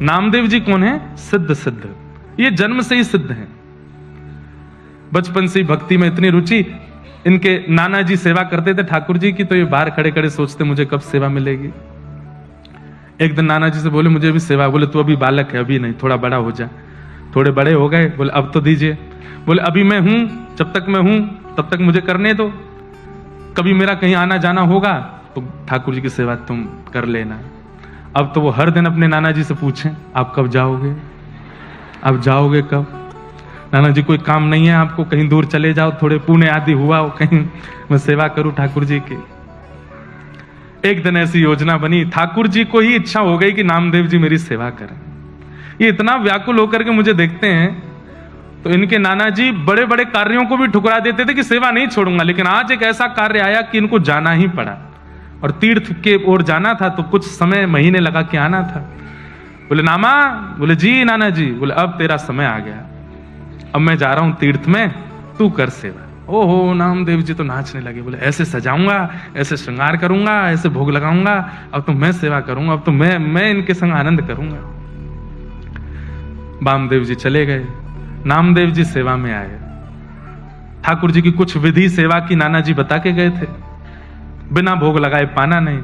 नामदेव जी कौन है? सिद्ध सिद्ध, ये जन्म से ही सिद्ध हैं। बचपन से ही भक्ति में इतनी रुचि, इनके नाना जी सेवा करते थे ठाकुर जी की, तो ये बाहर खड़े खड़े सोचते मुझे कब सेवा मिलेगी। एक दिन नाना जी से बोले मुझे भी सेवा, बोले तू अभी बालक है, अभी नहीं, थोड़ा बड़ा हो जा। थोड़े बड़े हो गए, बोले अब तो दीजिए। बोले अभी मैं हूं, जब तक मैं हूं तब तक मुझे करने दो, कभी मेरा कहीं आना जाना होगा तो ठाकुर जी की सेवा तुम कर लेना। अब तो वो हर दिन अपने नाना जी से पूछें आप कब जाओगे, आप जाओगे कब? नाना जी कोई काम नहीं है आपको, कहीं दूर चले जाओ, थोड़े पुण्य आदि हुआ हो कहीं, मैं सेवा करूं ठाकुर जी की। एक दिन ऐसी योजना बनी, ठाकुर जी को ही इच्छा हो गई कि नामदेव जी मेरी सेवा करें। ये इतना व्याकुल होकर के मुझे देखते हैं, तो इनके नाना जी बड़े बड़े कार्यों को भी ठुकरा देते थे कि सेवा नहीं छोड़ूंगा, लेकिन आज एक ऐसा कार्य आया कि इनको जाना ही पड़ा, और तीर्थ के ओर जाना था, तो कुछ समय महीने लगा के आना था। बोले नामा, बोले जी नाना जी, बोले अब तेरा समय आ गया, अब मैं जा रहा हूं तीर्थ में, तू कर सेवा। ओहो, नामदेव जी तो नाचने लगे, बोले ऐसे सजाऊंगा, ऐसे श्रृंगार करूंगा, ऐसे भोग लगाऊंगा, अब तो मैं सेवा करूंगा, अब तो मैं इनके संग आनंद करूंगा। वामदेव जी चले गए, नामदेव जी सेवा में आए। ठाकुर जी की कुछ विधि सेवा की नाना जी बता के गए थे, बिना भोग लगाए पाना नहीं।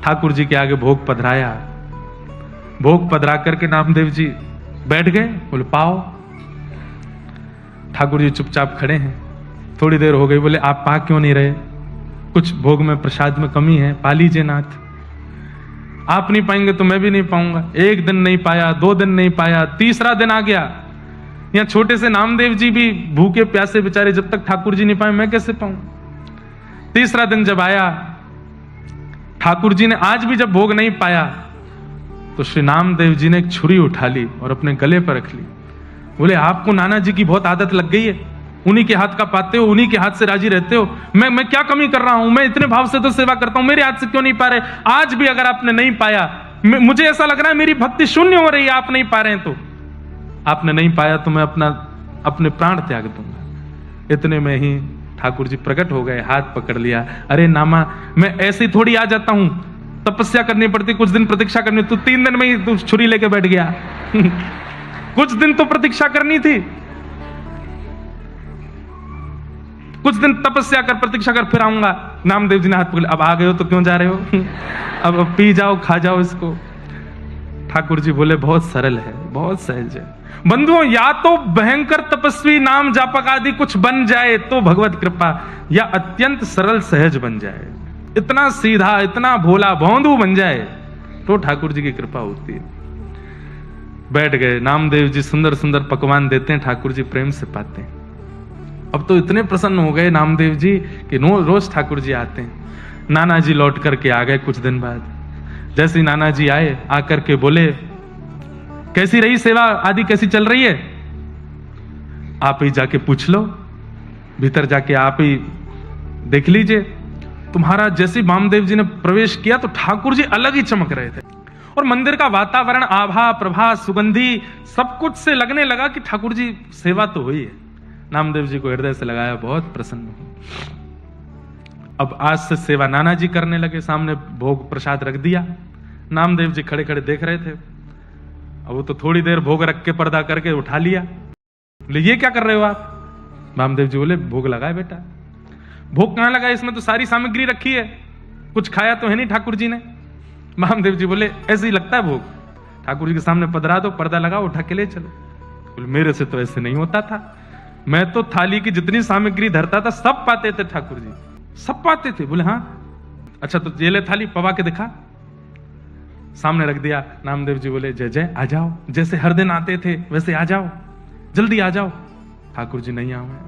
ठाकुर जी के आगे भोग पधराया, भोग पधरा करके नामदेव जी बैठ गए, बोले पाओ। ठाकुर जी चुपचाप खड़े हैं, थोड़ी देर हो गई, बोले आप पा क्यों नहीं रहे, कुछ भोग में प्रसाद में कमी है, पा लीजिए नाथ। आप नहीं पाएंगे तो मैं भी नहीं पाऊंगा। एक दिन नहीं पाया, 2 दिन नहीं पाया, तीसरा दिन आ गया। यहाँ छोटे से नामदेव जी भी भूखे प्यासे बेचारे, जब तक ठाकुर जी नहीं पाए मैं कैसे पाऊं। तीसरा दिन जब आया, ठाकुर जी ने आज भी जब भोग नहीं पाया, तो श्री नामदेव जी ने एक छुरी उठा ली और अपने गले पर रख ली। बोले आपको नाना जी की बहुत आदत लग गई है, उन्हीं के हाथ का पाते हो, उन्हीं के हाथ से राजी रहते हो, मैं क्या कमी कर रहा हूं, मैं इतने भाव से तो सेवा करता हूं, मेरे हाथ से क्यों नहीं पा रहे? आज भी अगर आपने नहीं पाया, मुझे ऐसा लग रहा है मेरी भक्ति शून्य हो रही है, आप नहीं पा रहे हैं, तो आपने नहीं पाया तो मैं अपने प्राण त्याग दूंगा। इतने में ही ठाकुर जी प्रकट हो गए, हाथ पकड़ लिया। अरे नामा, मैं ऐसे ही थोड़ी आ जाता हूं, तपस्या करनी पड़ती, कुछ दिन प्रतीक्षा करनी, तू 3 दिन में ही तू छुरी लेके बैठ गया। कुछ दिन तो प्रतीक्षा करनी थी, कुछ दिन तपस्या कर, प्रतीक्षा कर, फिर आऊंगा। नामदेव जी ने हाथ पकड़, अब आ गए हो तो क्यों जा रहे हो? अब पी जाओ, खा जाओ इसको। ठाकुर जी बोले बहुत सरल है, बहुत सहज है। बंधुओं, या तो भयंकर तपस्वी नाम जापक आदि कुछ बन जाए तो भगवत कृपा, या अत्यंत सरल सहज बन जाए, इतना सीधा, इतना भोला भौंदू बन जाए तो ठाकुर जी की कृपा होती है। बैठ गए, नामदेव जी सुंदर सुंदर पकवान देते हैं, ठाकुर जी प्रेम से पाते हैं। अब तो इतने प्रसन्न हो गए नामदेव जी कि रोज ठाकुर जी आते हैं। नाना जी लौट करके आ गए कुछ दिन बाद। जैसे ही नाना जी आए, आकर के बोले कैसी रही सेवा आदि, कैसी चल रही है? आप ही जाके पूछ लो, भीतर जाके आप ही देख लीजिए। तुम्हारा जैसे वामदेव जी ने प्रवेश किया तो ठाकुर जी अलग ही चमक रहे थे, और मंदिर का वातावरण, आभा, प्रभा, सुगंधी सब कुछ से लगने लगा कि ठाकुर जी सेवा तो हुई है। नामदेव जी को हृदय से लगाया, बहुत प्रसन्न हूं। अब आज से सेवा नाना जी करने लगे, सामने भोग प्रसाद रख दिया, नामदेव जी खड़े खड़े देख रहे थे। अब वो तो थोड़ी देर भोग रख के पर्दा करके उठा लिया। बोले ये क्या कर रहे हो आप? नामदेव जी बोले भोग लगाए बेटा। भोग कहां लगा, इसमें तो सारी सामग्री रखी है, कुछ खाया तो है नहीं ठाकुर जी ने। वामदेव जी बोले ऐसे ही लगता है भोग, ठाकुर जी के सामने पधरा दो, पर्दा लगाओ, उठा के ले चलो। बोले मेरे से तो ऐसे नहीं होता था, मैं तो थाली की जितनी सामग्री धरता था सब पाते थे ठाकुर जी, सब पाते थे। बोले हाँ, अच्छा तो ये ले थाली, पवा के दिखा। सामने रख दिया। नामदेव जी बोले जय जय, आ जाओ, जैसे हर दिन आते थे वैसे आ जाओ, जल्दी आ जाओ। ठाकुर जी नहीं आए।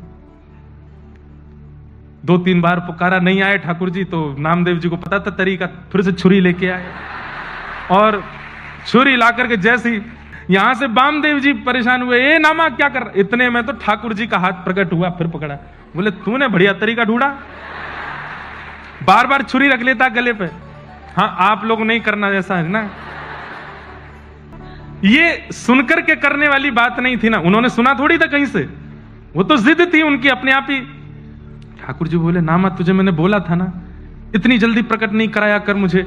2-3 बार पुकारा, नहीं आए ठाकुर जी, तो नामदेव जी को पता था तरीका, फिर से छुरी लेके आए, और छुरी ला करके जैसी यहां से वामदेव जी परेशान हुए, ए नामा क्या कर। इतने में तो ठाकुर जी का हाथ प्रकट हुआ, फिर पकड़ा। बोले तूने बढ़िया तरीका ढूंढा, बार बार छुरी रख लेता गले पे। हाँ, आप लोग नहीं करना ऐसा है ना। ये सुनकर के करने वाली बात नहीं थी ना, उन्होंने सुना थोड़ी था कहीं से, वो तो जिद थी उनकी अपने आप ही। ठाकुर जी बोले नामा तुझे मैंने बोला था ना, इतनी जल्दी प्रकट नहीं कराया कर मुझे,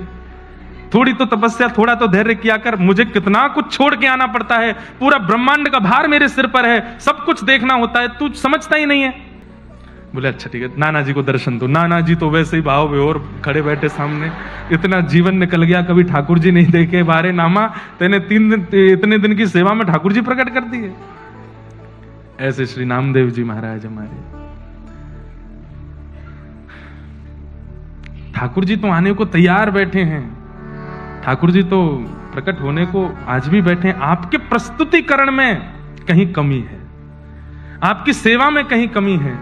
थोड़ी तो तपस्या, थोड़ा तो धैर्य किया कर, मुझे कितना कुछ छोड़ के आना पड़ता है, पूरा ब्रह्मांड का भार मेरे सिर पर है, सब कुछ देखना होता है, तू समझता ही नहीं है। बोले अच्छा ठीक है, नाना जी को दर्शन दो। नाना जी तो वैसे ही भाव बेहोर खड़े बैठे सामने, इतना जीवन निकल गया, कभी ठाकुर जी नहीं देखे, बारे नामा तेने 3 दिन इतने दिन की सेवा में ठाकुर जी प्रकट कर दिए। ऐसे श्री नामदेव जी महाराज हमारे, ठाकुर जी तो आने को तैयार बैठे हैं, ठाकुर जी तो प्रकट होने को आज भी बैठे हैं। आपके प्रस्तुतिकरण में कहीं कमी है, आपकी सेवा में कहीं कमी है।